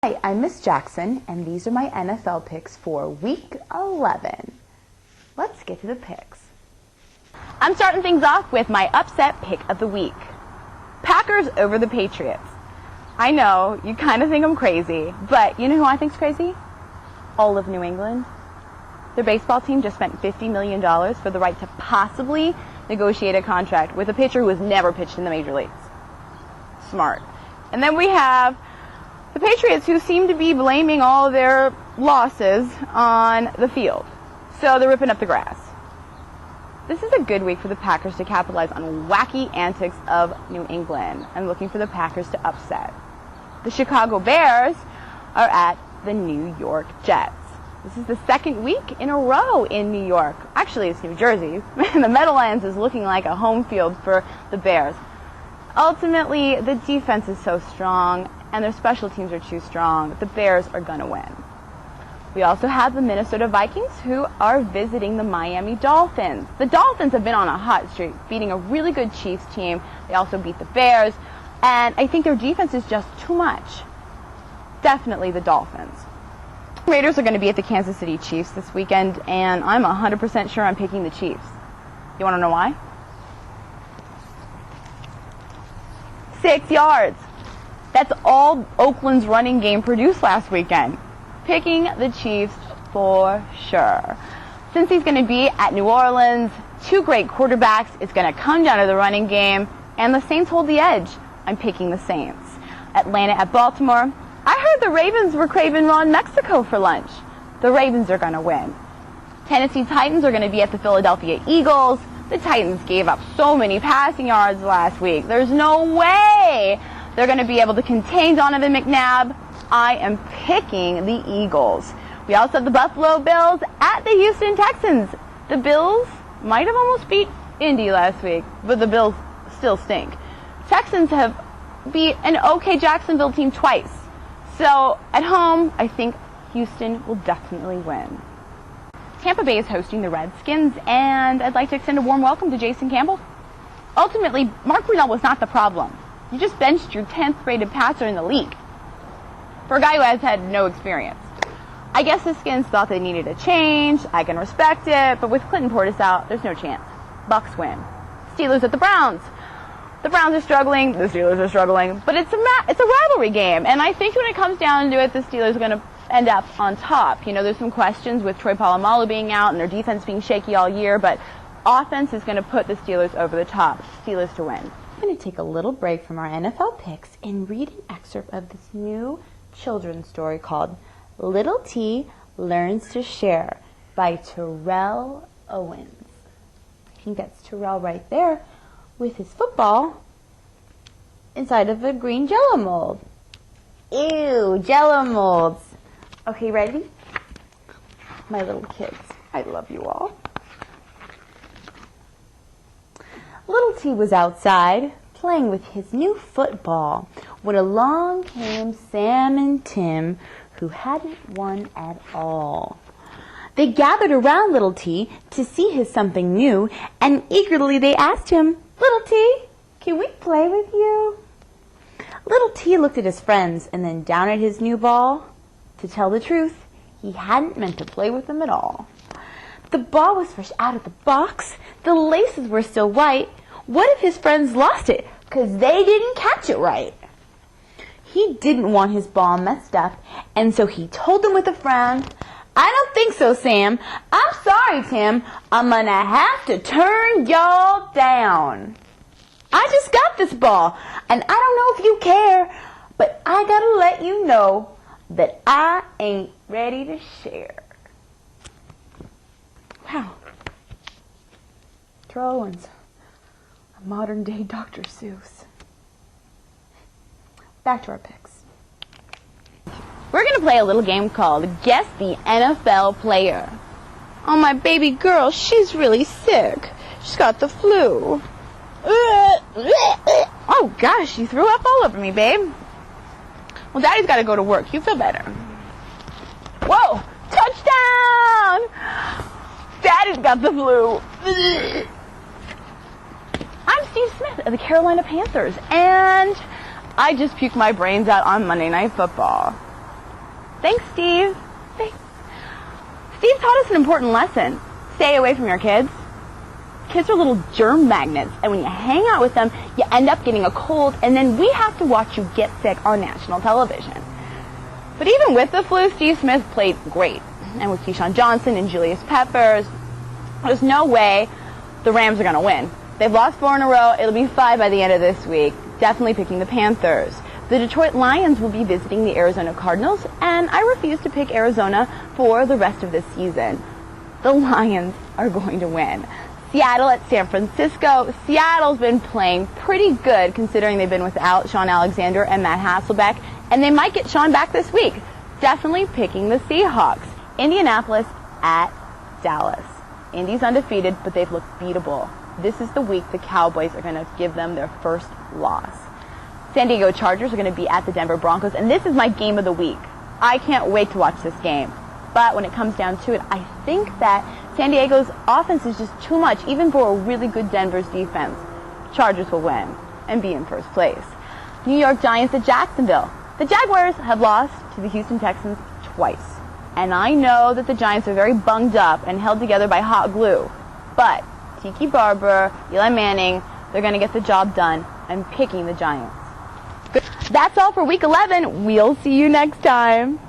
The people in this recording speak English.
Hi, I'm Miss Jackson, and these are my NFL picks for Week 11. Let's get to the picks. I'm starting things off with my upset pick of the week. Packers over the Patriots. I know, you kind of think I'm crazy, but you know who I think's crazy? All of New England. Their baseball team just spent $50 million for the right to possibly negotiate a contract with a pitcher who has never pitched in the major leagues. Smart. And then we have the Patriots, who seem to be blaming all their losses on the field. So they're ripping up the grass. This is a good week for the Packers to capitalize on wacky antics of New England. I'm looking for the Packers to upset. The Chicago Bears are at the New York Jets. This is the second week in a row in New York. Actually, it's New Jersey. The Meadowlands is looking like a home field for the Bears. Ultimately, the defense is so strong, and their special teams are too strong. The Bears are going to win. We also have the Minnesota Vikings, who are visiting the Miami Dolphins. The Dolphins have been on a hot streak, beating a really good Chiefs team. They also beat the Bears, and I think their defense is just too much. Definitely the Dolphins. Raiders are going to be at the Kansas City Chiefs this weekend, and I'm 100% sure I'm picking the Chiefs. You want to know why? 6 yards. That's all Oakland's running game produced last weekend. Picking the Chiefs for sure. Since he's going to be at New Orleans, two great quarterbacks, it's going to come down to the running game, and the Saints hold the edge. I'm picking the Saints. Atlanta at Baltimore. I heard the Ravens were craving raw in Mexico for lunch. The Ravens are going to win. Tennessee Titans are going to be at the Philadelphia Eagles. The Titans gave up so many passing yards last week. There's no way they're going to be able to contain Donovan McNabb. I am picking the Eagles. We also have the Buffalo Bills at the Houston Texans. The Bills might have almost beat Indy last week, but the Bills still stink. Texans have beat an okay Jacksonville team twice. So at home, I think Houston will definitely win. Tampa Bay is hosting the Redskins, and I'd like to extend a warm welcome to Jason Campbell. Ultimately, Mark Brunell was not the problem. You just benched your 10th rated passer in the league for a guy who has had no experience. I guess the Skins thought they needed a change. I can respect it, but with Clinton Portis out, there's no chance. Bucks win. Steelers at the Browns. The Browns are struggling, the Steelers are struggling, but it's a rivalry game, and I think when it comes down to it, the Steelers are going to end up on top. You know, there's some questions with Troy Polamalu being out and their defense being shaky all year, but offense is going to put the Steelers over the top. Steelers to win. I'm going to take a little break from our NFL picks and read an excerpt of this new children's story called Little T Learns to Share by Terrell Owens. I think that's Terrell right there with his football inside of a green Jell-O mold. Ew, Jell-O molds. Okay, ready? My little kids, I love you all. Little T was outside playing with his new football when along came Sam and Tim, who hadn't won at all. They gathered around Little T to see his something new, and eagerly they asked him, "Little T, can we play with you?" Little T looked at his friends and then down at his new ball. To tell the truth, he hadn't meant to play with them at all. The ball was fresh out of the box. The laces were still white. What if his friends lost it 'cause they didn't catch it right? He didn't want his ball messed up, and so he told them with a frown, "I don't think so, Sam. I'm sorry, Tim. I'm gonna have to turn y'all down. I just got this ball, and I don't know if you care, but I gotta let you know that I ain't ready to share." Wow. Terrell Owens, a modern-day Dr. Seuss. Back to our picks. We're going to play a little game called Guess the NFL Player. Oh, my baby girl, she's really sick. She's got the flu. Oh, gosh, you threw up all over me, babe. Well, Daddy's got to go to work. You feel better. Whoa, touchdown! Daddy's got the flu. I'm Steve Smith of the Carolina Panthers, and I just puked my brains out on Monday Night Football. Thanks, Steve. Thanks. Steve taught us an important lesson. Stay away from your kids. Kids are little germ magnets, and when you hang out with them, you end up getting a cold, and then we have to watch you get sick on national television. But even with the flu, Steve Smith played great. And with Keyshawn Johnson and Julius Peppers, there's no way the Rams are going to win. They've lost 4 in a row. It'll be 5 by the end of this week. Definitely picking the Panthers. The Detroit Lions will be visiting the Arizona Cardinals, and I refuse to pick Arizona for the rest of this season. The Lions are going to win. Seattle at San Francisco. Seattle's been playing pretty good considering they've been without Sean Alexander and Matt Hasselbeck, and they might get Sean back this week. Definitely picking the Seahawks. Indianapolis at Dallas. Indy's undefeated, but they've looked beatable. This is the week the Cowboys are going to give them their first loss. San Diego Chargers are going to be at the Denver Broncos, and this is my game of the week. I can't wait to watch this game. But when it comes down to it, I think that San Diego's offense is just too much, even for a really good Denver's defense. Chargers will win and be in first place. New York Giants at Jacksonville. The Jaguars have lost to the Houston Texans twice. And I know that the Giants are very bunged up and held together by hot glue. But Tiki Barber, Eli Manning, they're going to get the job done. I'm picking the Giants. That's all for Week 11. We'll see you next time.